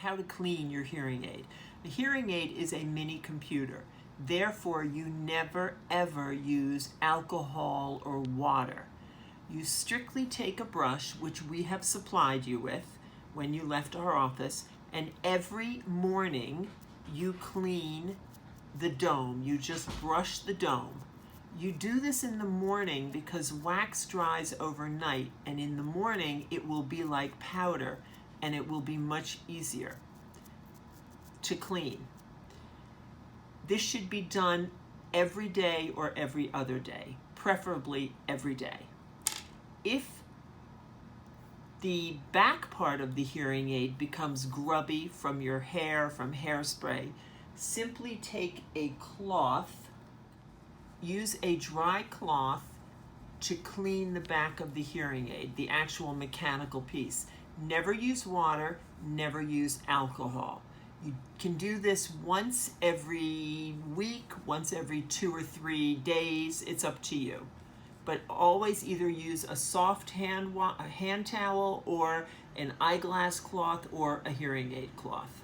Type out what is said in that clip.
how to clean your hearing aid. The hearing aid is a mini computer. Therefore, you never ever use alcohol or water. You strictly take a brush, which we have supplied you with when you left our office, and every morning you clean the dome. You just brush the dome. You do this in the morning because wax dries overnight, and in the morning it will be like powder and it will be much easier to clean. This should be done every day or every other day, preferably every day. If the back part of the hearing aid becomes grubby from your hair, from hairspray, simply take a cloth, use a dry cloth to clean the back of the hearing aid, the actual mechanical piece. Never use water, never use alcohol. You can do this once every week, once every 2 or 3 days, it's up to you. But always either use a soft hand towel or an eyeglass cloth or a hearing aid cloth.